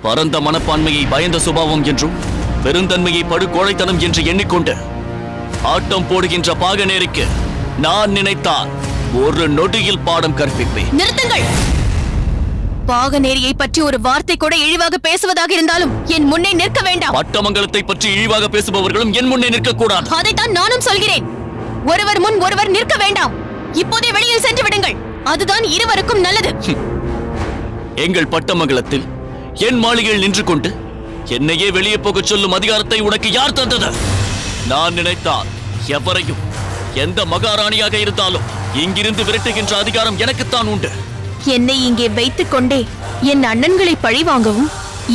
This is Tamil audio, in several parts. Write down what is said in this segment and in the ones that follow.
பரந்த மனப்பான்மையை பயந்த சுபாவம் என்றும் பெருந்தன்மையை படுகோழைத்தனம் என்று எண்ணிக்கொண்டு ஆட்டம் போடுகின்ற பாகநேரிக்கு நான் நினைத்தால் ஒரு நொடியில் பாடம் கற்பிப்பேன். நிறுத்துங்கள்! பாகநேரியை பற்றி ஒரு வார்த்தை கூட இழிவாக பேசுவதாக இருந்தாலும் என் முன்னே நிற்க வேண்டாம். பட்டமங்கலத்தை பற்றி இழிவாக பேசுபவர்களும் என் முன்னே நிற்க கூடாது. அதைத்தான் நானும் சொல்கிறேன். ஒருவர் முன் ஒருவர் நிற்க வேண்டாம். இப்போதே வெளியில் சென்று விடுங்கள். அதுதான் இருவருக்கும் நல்லது. எங்கள் பட்டமங்கலத்தில் என் மாளிகையில் நின்று கொண்டு என்னையே வெளியே போக சொல்லும் அதிகாரத்தை உனக்கு யார் தந்தது? நான் நினைத்தால் எவரையும் எந்த மகாராணியாக இருந்தாலும் இங்கிருந்து விரட்டுகின்ற அதிகாரம் எனக்குத்தான் உண்டு. என்னை இங்கே வைத்துக் கொண்டே என் அண்ணன்களை பழி வாங்கவும்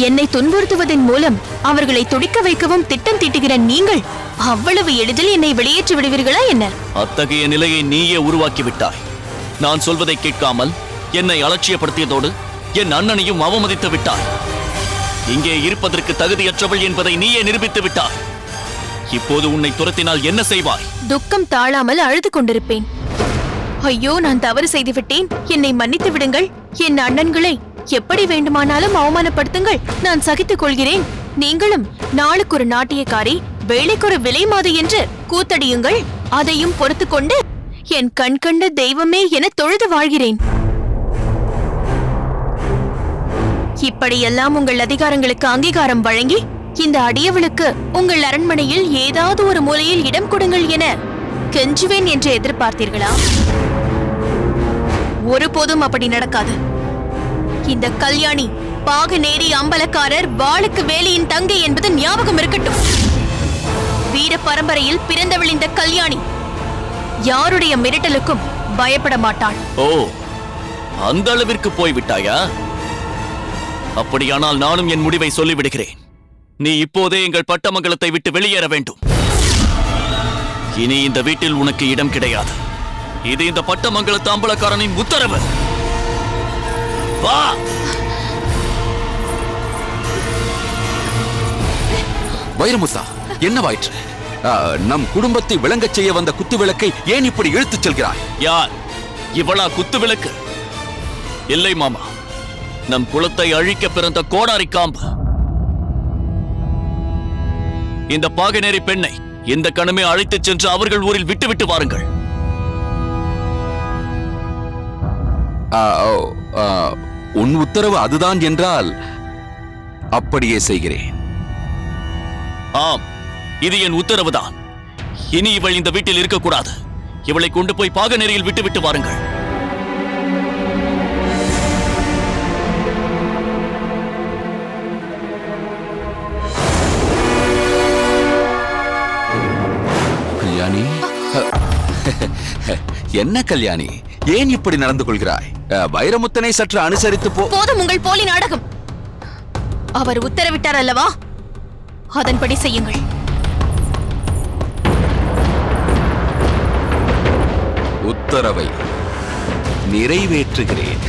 என்னை துன்புறுத்துவதன் மூலம் அவர்களை துடிக்க வைக்கவும் திட்டம் தீட்டுகிற நீங்கள் அவ்வளவு எளிதில் என்னை வெளியேற்றி விடுவீர்களா என்ன? அத்தகைய நிலையை நீயே உருவாக்கிவிட்டாய். நான் சொல்வதை கேட்காமல் என்னை அலட்சியப்படுத்தியதோடு என் அண்ணனையும் அவமதித்து விட்டாய். இங்கே இருப்பதற்கு தகுதியற்றவள் என்பதை நீயே நிரூபித்து விட்டாய். இப்போது உன்னை துரத்தினால் என்ன செய்வாய்? துக்கம் தாழாமல் அழுது கொண்டிருப்பேன். ஐயோ, நான் தவறு செய்துவிட்டேன், என்னை மன்னித்து விடுங்கள். என் அண்ணன்களை எப்படி வேண்டுமானாலும் அவமானப்படுத்துங்கள், நான் சகித்துக் கொள்கிறேன். நீங்களும் நாளுக்கு ஒரு நாட்டியக்காரி, வேலைக்கு ஒரு விலை மாது என்று கூத்தடியுங்கள். அதையும் பொறுத்து கொண்டு என் கண் கண்ட தெய்வமே என தொழுது வாழ்கிறேன். இப்படியெல்லாம் உங்கள் அதிகாரங்களுக்கு அங்கீகாரம் வழங்கி இந்த அடியவளுக்கு உங்கள் அரண்மனையில் ஏதாவது ஒரு மூலையில் இடம் கொடுங்கள் என கெஞ்சுவேன் என்று எதிர்பார்த்தீர்களா? ஒருபோதும் அப்படி நடக்காது. இந்த கல்யாணி பாகநேரி அம்பலக்காரர் வாளுக்கு வேலியின் தங்கை என்பது ஞாபகம் இருக்கட்டும். வீர பரம்பரையில் பிறந்தவள் இந்த கல்யாணி யாருடைய மிரட்டலுக்கும் பயப்பட மாட்டாள். ஓ, அந்த அளவிற்கு போய்விட்டாயா? அப்படியானால் நானும் என் முடிவை சொல்லிவிடுகிறேன். நீ இப்போதே எங்கள் பட்டமங்கலத்தை விட்டு வெளியேற வேண்டும். இனி இந்த வீட்டில் உனக்கு இடம் கிடையாது. இது இந்த பட்டமங்கலத்து அம்பலக்காரனின் உத்தரவு. வா! வைரமுத்தா, என்னவாயிற்று? நம் குடும்பத்தை விளங்கச் செய்ய வந்த குத்துவிளக்கை ஏன் இப்படி இழுத்துச் செல்கிறாய்? யார் இவளா குத்துவிளக்கு? இல்லை மாமா, நம் குலத்தை அழிக்க பிறந்த கோடாரி காம்பு. இந்த பாகநேரி பெண்ணை இந்த கணமே அழைத்துச் சென்று அவர்கள் ஊரில் விட்டுவிட்டு வாருங்கள். உன் உத்தரவு அதுதான் என்றால் அப்படியே செய்கிறேன். ஆம், இது என் உத்தரவுதான். இனி இவள் இந்த வீட்டில் இருக்கக்கூடாது. இவளை கொண்டு போய் பாகநேரியில் விட்டுவிட்டு வாருங்கள். கல்யாணி, என்ன கல்யாணி, ஏன் இப்படி நடந்து கொள்கிறாய்? வைரமுத்தனை சற்று அனுசரித்து போதும் உங்கள் போலி நாடகம். அவர் உத்தரவிட்டார் அல்லவா, அதன்படி செய்யுங்கள். உத்தரவை நிறைவேற்றுகிறேன்.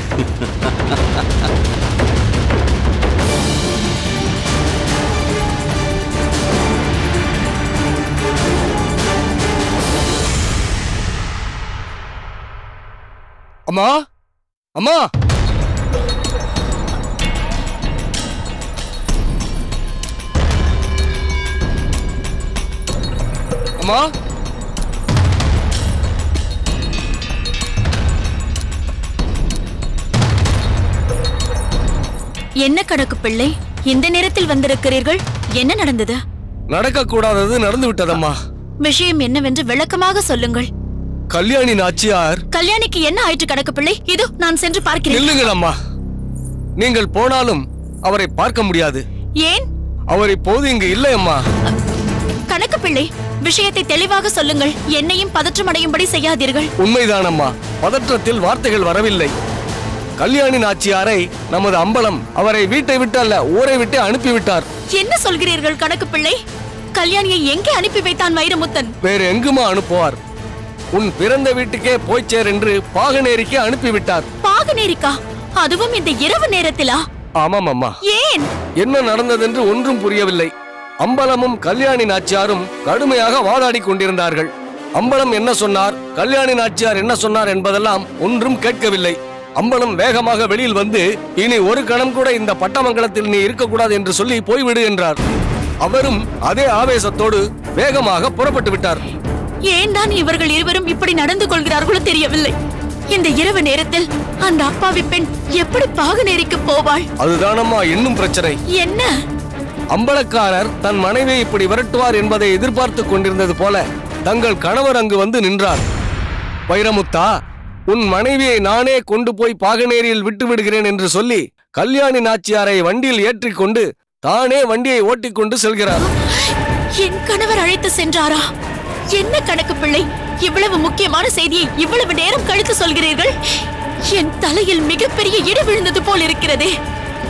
அம்மா, அம்மா, அம்மா, என்ன கணக்கு பிள்ளை, இந்த நேரத்தில் வந்திருக்கிறீர்கள்? என்ன நடந்தது? நடக்க கூடாதது நடந்து விட்டதம்மா. விஷயம் என்னவென்று விளக்கமாக சொல்லுங்கள். கல்யாணி நாச்சியார். கல்யாணிக்கு என்ன ஆயிற்று கணக்கு பிள்ளை? இதோ நான் சென்று பார்க்கிறேன். நில்லுங்கள் அம்மா, நீங்கள் போனாலும் அவரை பார்க்க முடியாது. ஏன்? அவர் இப்போது இங்கு இல்லை அம்மா. கணக்கு பிள்ளை, விஷயத்தை தெளிவாக சொல்லுங்கள். என்னையும் பதற்றமடையும்படி செய்யாதீர்கள். உண்மைதான் அம்மா, பதற்றத்தில் வார்த்தைகள் வரவில்லை. கல்யாணி நாச்சியாரை நமது அம்பலம் அவரை வீட்டை விட்டு அல்ல, ஊரை விட்டு அனுப்பிவிட்டார். என்ன சொல்கிறீர்கள் கணக்கு பிள்ளை? கல்யாணியை எங்கே அனுப்பி வைத்தான் வைரமுத்தன்? வேறு எங்குமா அனுப்புவார்? உன் பிறந்த வீட்டுக்கே போய்ச்சேர் என்று பாகநேரிக்கு அனுப்பிவிட்டார். பாகநேரிக்கா? அதுவும் இந்த இரவு நேரத்திலா? ஆமாம் அம்மா. ஏன்? என்ன நடந்ததென்று ஒன்றும் புரியவில்லை. அம்பலமும் கல்யாணி நாச்சியாரும் கடுமையாக வாதாடி கொண்டிருந்தார்கள். அம்பலம் என்ன சொன்னார், கல்யாணி நாச்சியார் என்ன சொன்னார் என்பதெல்லாம் ஒன்றும் கேட்கவில்லை. அம்பலம் வேகமாக வெளியில் வந்து, இனி ஒரு கணம் கூட இந்த பட்டமங்கலத்தில் நீ இருக்கக்கூடாது என்று சொல்லி போய்விடு என்றார். அவரும் அதே ஆவேசத்தோடு வேகமாக புறப்பட்டு விட்டார். ஏன் தான் இவர்கள் இருவரும் இப்படி நடந்து கொள்கிறார்களோ தெரியவில்லை. இந்த இரவு நேரத்தில் அந்த அப்பாவி பெண் எப்படி பாகநேரிக்கு போவாள்? அதுதானம்மா இன்னும் பிரச்சனை. என்ன? அம்பலக்காரர் தன் மனைவியை இப்படி விரட்டுவார் என்பதை எதிர்பார்த்து கொண்டிருந்தது போல தங்கள் கணவர் அங்கு வந்து நின்றார். வைரமுத்தா, உன் மனைவியை நானே கொண்டு போய் பாகநேரியில் விட்டு விடுகிறேன் என்று சொல்லி கல்யாணி நாச்சியாரை வண்டியில் ஏற்றிக்கொண்டு தானே வண்டியை ஓட்டிக்கொண்டு செல்கிறார். என் கணவர் அழைத்து சென்றாரா? என்ன கணக்கு பிள்ளை, இவ்வளவு முக்கியமான செய்தியை இவ்வளவு நேரம் கழித்து சொல்கிறீர்கள்? என் தலையில் மிகப்பெரிய இடி விழுந்தது போல் இருக்கிறதே.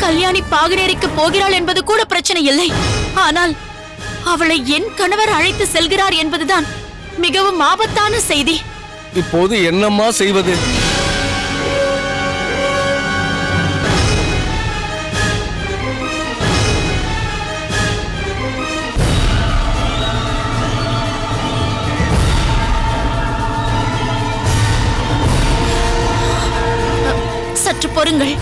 கல்யாணி பாகநேரிக்கு போகிறாள் என்பது கூட பிரச்சனை இல்லை. ஆனால் அவளை என் கணவர் அழைத்து செல்கிறார் என்பதுதான் மிகவும் ஆபத்தான செய்தி. இப்போது என்னம்மா செய்வது? சற்று பொறுங்கள்.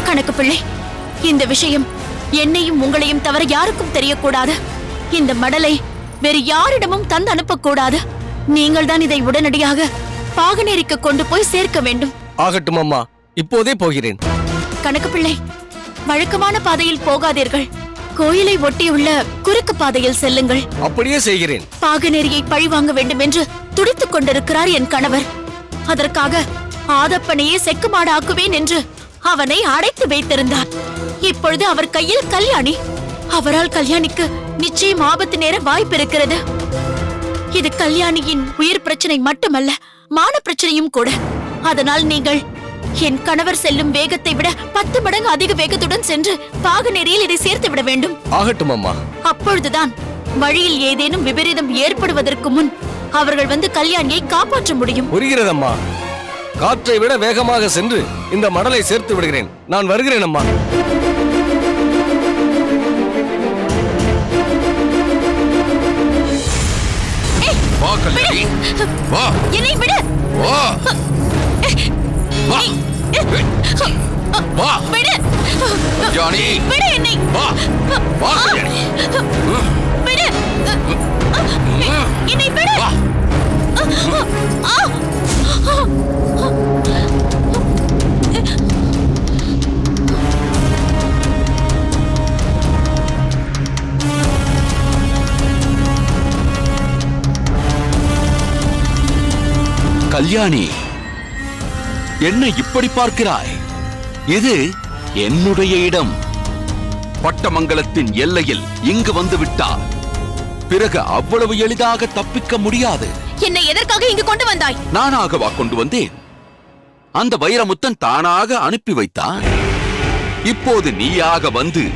கணக்கு பிள்ளை, இந்த விஷயம் என்னையும் உங்களையும் தவிர யாருக்கும் தெரியக்கூடாது. இந்த மடலை வேறு யாரிடமும் தந்து அனுப்பக்கூடாது. நீங்கள் தான் இதை உடனடியாக பாகநேரிக்கு கொண்டு போய் சேர்க்க வேண்டும். ஆகட்டும் அம்மா, இப்போதே போகிறேன். கணக்கு பிள்ளை, வழக்கமான பாதையில் போகாதீர்கள். கோயிலை ஒட்டியுள்ள குறுக்கு பாதையில் செல்லுங்கள். அப்படியே செய்கிறேன். பாகநேரியை பழிவாங்க வேண்டும் என்று துடித்துக் கொண்டிருக்கிறார் என் கணவர். அதற்காக ஆதப்பனையே செக்குமாடு ஆக்குவேன் என்று அவனை அடைத்து வைத்திருந்தார். இப்பொழுது அவர் கையில் கல்யாணி. அவரால் கல்யாணிக்கு நிச்சயம் ஆபத்து நேர வாய்ப்பு இருக்கிறது. இது கல்யாணியின் உயிர் பிரச்சனை மட்டுமல்ல, மான பிரச்சனையும் கூட. அதனால் நீங்கள் என் கணவர் செல்லும் வேகத்தை விட 10 மடங்கு அதிக வேகத்துடன் சென்று பாகநேரியில் இதை சேர்த்து விட வேண்டும். ஆகட்டும் அம்மா. அப்பொழுதுதான் வழியில் ஏதேனும் விபரீதம் ஏற்படுவதற்கு முன் அவர்கள் வந்து கல்யாணியை காப்பாற்ற முடியும். புரிகிறதம்மா. காற்றை விட வேகமாக சென்று இந்த மடலை சேர்த்து விடுகிறேன். நான் வருகிறேன் அம்மா. வா கல்யாணி, வா. என்னை விடு. வா. வா. வா. விடு. கல்யாணி. விடு என்னை. வா. வா கல்யாணி. விடு. என்னை விடு. வா. கல்யாணி, என்ன இப்படி பார்க்கிறாய்? இது என்னுடைய இடம். பட்டமங்கலத்தின் எல்லையில் இங்கு வந்து விட்டால் பிறகு அவ்வளவு எளிதாக தப்பிக்க முடியாது. என்னை எதற்காக இங்கு கொண்டு வந்தாய்? நானாகவா கொண்டு வந்தேன்? அந்த வைரமுத்தன் தானாக அனுப்பி வைத்தான். இப்போது நீயாக வந்து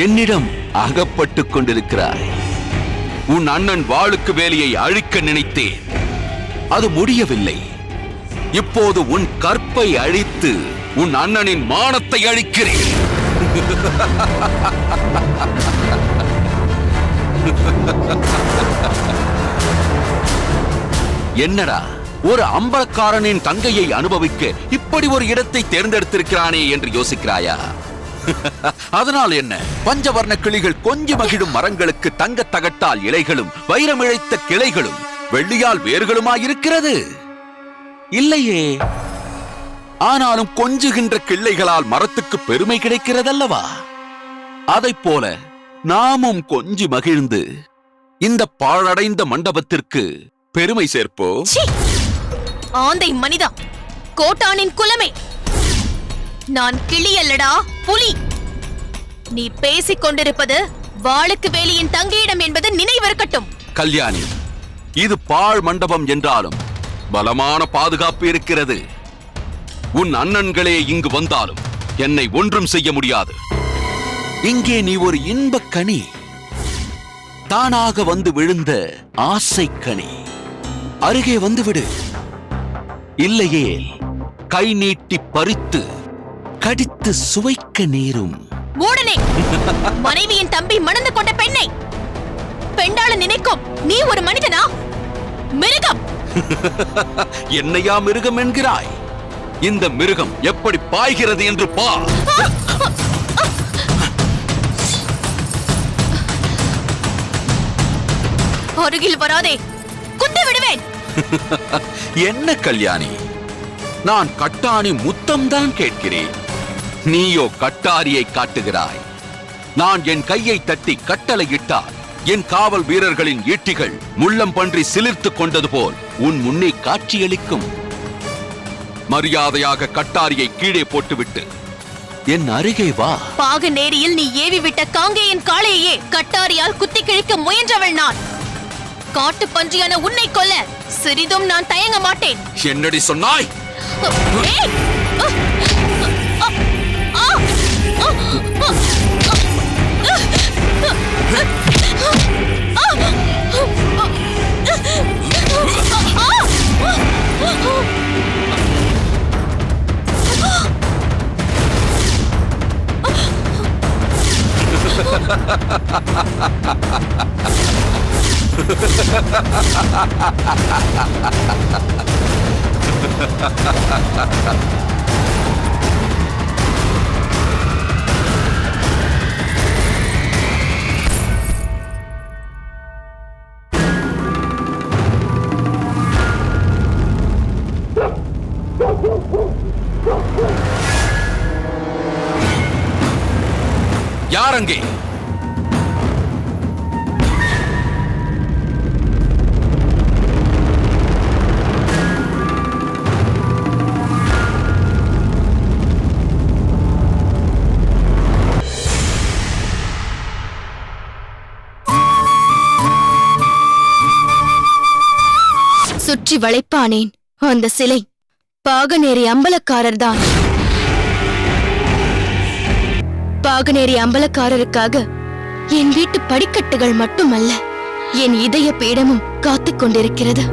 என்னிடம் அகப்பட்டுக் கொண்டிருக்கிறாய். உன் அண்ணன் வாளுக்கு வேலியை அழிக்க நினைத்தேன். அது முடியவில்லை. இப்போது உன் கற்பை அழித்து உன் அண்ணனின் மானத்தை அழிக்கிறேன். என்னடா, ஒரு அம்பலக்காரனின் தங்கையை அனுபவிக்க இப்படி ஒரு இடத்தை தேர்ந்தெடுத்திருக்கிறானே என்று யோசிக்கிறாயா? அதனால் என்ன? பஞ்சவர்ண கிளிகள் கொஞ்சி மகிழும் மரங்களுக்கு தங்க தகட்டால் இலைகளும் வைரமிழைத்த கிளைகளும் வெள்ளியால் வேர்களுமாயிருக்கிறது இல்லையே. ஆனாலும் கொஞ்சுகின்ற கிளைகளால் மரத்துக்கு பெருமை கிடைக்கிறதல்லவா? அதைப் போல நாமும் கொஞ்சி மகிழ்ந்து இந்த பாழடைந்த மண்டபத்திற்கு பெருமை சேர்ப்போம். ஆந்தை மனிதா, கோட்டானின் குலமே, நான் கிளி அல்லடா, புலி. நீ பேசிக் கொண்டிருப்பது வாளுக்கு வேலியின் தங்கையிடம் என்பது நினைவிருக்கட்டும். கல்யாணி, இது பாழ் மண்டபம் என்றாலும் பலமான பாதுகாப்பு இருக்கிறது. உன் அண்ணன்களே இங்கு வந்தாலும் என்னை ஒன்றும் செய்ய முடியாது. இங்கே நீ ஒரு இன்பக் கனி. தானாக வந்து விழுந்த ஆசைக்கனி. அருகே வந்துவிடு. இல்லையே கை நீட்டி பறித்து கடித்து சுவைக்க நேரும். மூடனே! மனைவியின் தம்பி மணந்து கொண்ட பெண்ணை பெண்டாள நினைக்கும் நீ ஒரு மனிதனா? மிருகம்! என்னையா மிருகம் என்கிறாய்? இந்த மிருகம் எப்படி பாய்கிறது என்று பார். அருகில் வராதே, குத்தி விடுவேன். என்ன கல்யாணி, நான் கட்டாணி முத்தம்தான் கேட்கிறேன், நீயோ கட்டாரியை காட்டுகிறாய். நான் என் கையை தட்டி கட்டளையிட்டால் என் காவல் வீரர்களின் ஈட்டிகள் முள்ளம் பன்றி சிலிர்த்துக் கொண்டது போல் உன் முன்னே காட்சியளிக்கும். மரியாதையாக கட்டாரியை கீழே போட்டுவிட்டு என் அருகே வா. பாகநேரியில் நீ ஏவி விட்ட காங்கேயன் காளையையே கட்டாரியால் குத்தி கிழிக்க முயன்றவள் நான். காட்டு பன்றியான உன்னை கொல்ல சிறிதும் நான் தயங்க மாட்டேன். என்னடி சொன்னாய்? ஏய்! யார் அங்கே? சுற்றி வளைப்பானேன் அந்த சிலை பாகநேரி அம்பலக்காரர்தான். பாகநேரி அம்பலக்காரருக்காக என் வீட்டு படிக்கட்டுகள் மட்டுமல்ல, என் இதய பீடமும் காத்துக் கொண்டிருக்கிறது.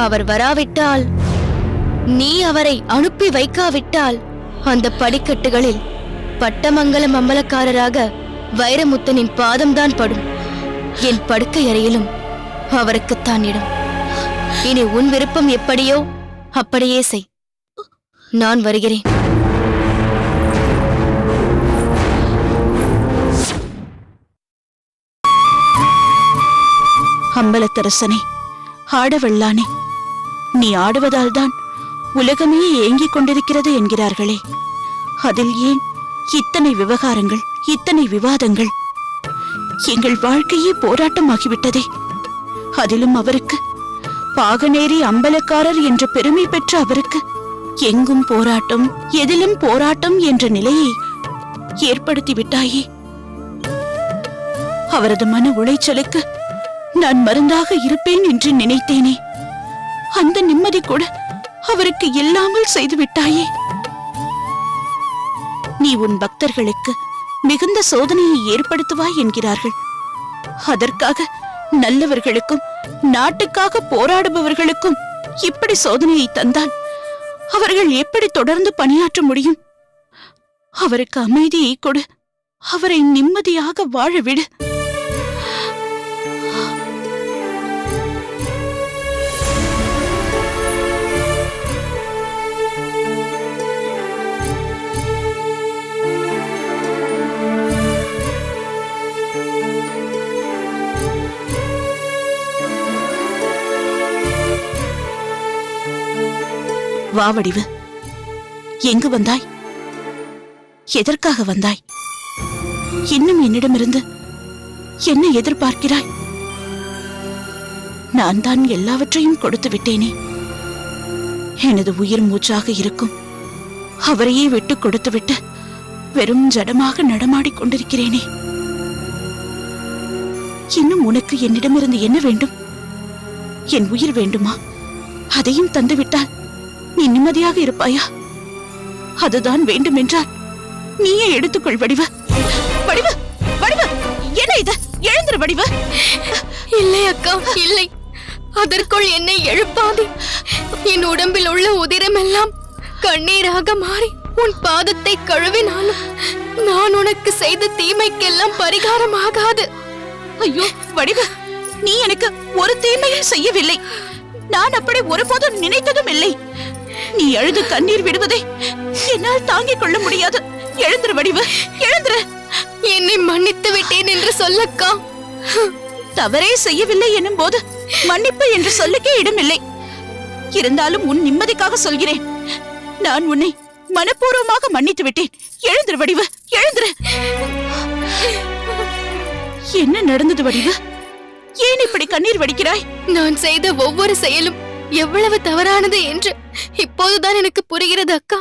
அவர் வராவிட்டால், நீ அவரை அனுப்பி வைக்காவிட்டால், அந்த படிக்கட்டுகளில் பட்டமங்கலம் அம்பலக்காரராக வைரமுத்தனின் பாதம்தான் படும். என் படுக்கை அறையிலும் அவருக்குத்தான் இடம். இனி உன் விருப்பம் எப்படியோ அப்படியே செய். நான் வருகிறேன். அம்பலத்தரசனே, ஆடவல்லானே, நீ ஆடுவதால்தான் உலகமே ஏங்கிக் கொண்டிருக்கிறது என்கிறார்களே, அதில் ஏன் இத்தனை விவகாரங்கள், இத்தனை விவாதங்கள்? எங்கள் வாழ்க்கையே போராட்டமாகிவிட்டதே. அதிலும் அவருக்கு, பாகநேரி அம்பலக்காரர் என்ற பெருமை பெற்ற அவருக்கு, எங்கும் போராட்டம், எதிலும் போராட்டம் என்ற நிலையை ஏற்படுத்திவிட்டாயே. அவரது மன உளைச்சலுக்கு நான் மருந்தாக இருப்பேன் என்று நினைத்தேனே, அந்த நிம்மதி கூட அவருக்கு இல்லாமல் செய்து விட்டாயே. நீ உன் பக்தர்களுக்கு மிகுந்த சோதனையை ஏற்படுத்துவாய் என்கிறார்கள். அதற்காக நல்லவர்களுக்கும் நாட்டுக்காக போராடுபவர்களுக்கும் இப்படி சோதனையை தந்தால் அவர்கள் எப்படி தொடர்ந்து பணியாற்ற முடியும்? அவருக்கு அமைதியை கொடு, அவரை நிம்மதியாக வாழ விடு. வா வடிவு, எங்கு வந்தாய்? எதற்காக வந்தாய்? இன்னும் என்னிடமிருந்து என்ன எதிர்பார்க்கிறாய்? நான் தான் எல்லாவற்றையும் கொடுத்து விட்டேனே. எனது உயிர் மூச்சாக இருக்கும் அவரையே விட்டு கொடுத்துவிட்டு வெறும் ஜடமாக நடமாடிக் கொண்டிருக்கிறேனே. இன்னும் உனக்கு என்னிடமிருந்து என்ன வேண்டும்? என் உயிர் வேண்டுமா? அதையும் தந்துவிட்டால் நீ நிம்மதியாக இருப்பாயா? அதுதான் வேண்டும் என்றால் நீயே எடுத்துக்கொள் வடிவு. வடிவு, வடிவு, என்ன இது? எழுந்துரு வடிவு. இல்லை அக்கா, இல்லை. அதற்குள் என்னை எழுப்பாதே. என் உடம்பில் உள்ள உதிரமெல்லாம் கண்ணீராக மாறி உன் பாதத்தை கழுவினாலும் நான் உனக்கு செய்த தீமைக்கெல்லாம் பரிகாரமாகாது. ஐயோ வடிவு, நீ எனக்கு ஒரு தீமையும் செய்யவில்லை. நான் அப்படி ஒருபோதும் நினைத்ததும் இல்லை. நீ அழுது கண்ணீர் விடுவதை என்னால் தாங்கிக் கொள்ள முடியாது. எழுந்துரு வடிவு, எழுந்துரு. என்னை மன்னித்து விட்டேன் என்று சொல்லக்கா. தவறே செய்யவில்லை எனும் போது மன்னிப்பு என்று சொல்லுக்கே இடமில்லை. இருந்தாலும் உன் நிம்மதிக்காக சொல்கிறேன், நான் உன்னை மனப்பூர்வமாக மன்னித்து விட்டேன். எழுந்துரு வடிவு, எழுந்துரு. என்ன நடந்தது வடிவு? ஏன் இப்படி கண்ணீர் வடிக்கிறாய்? நான் செய்த ஒவ்வொரு செயலும் எவ்வளவு தவறானது என்று இப்போதுதான் எனக்கு புரிகிறது அக்கா.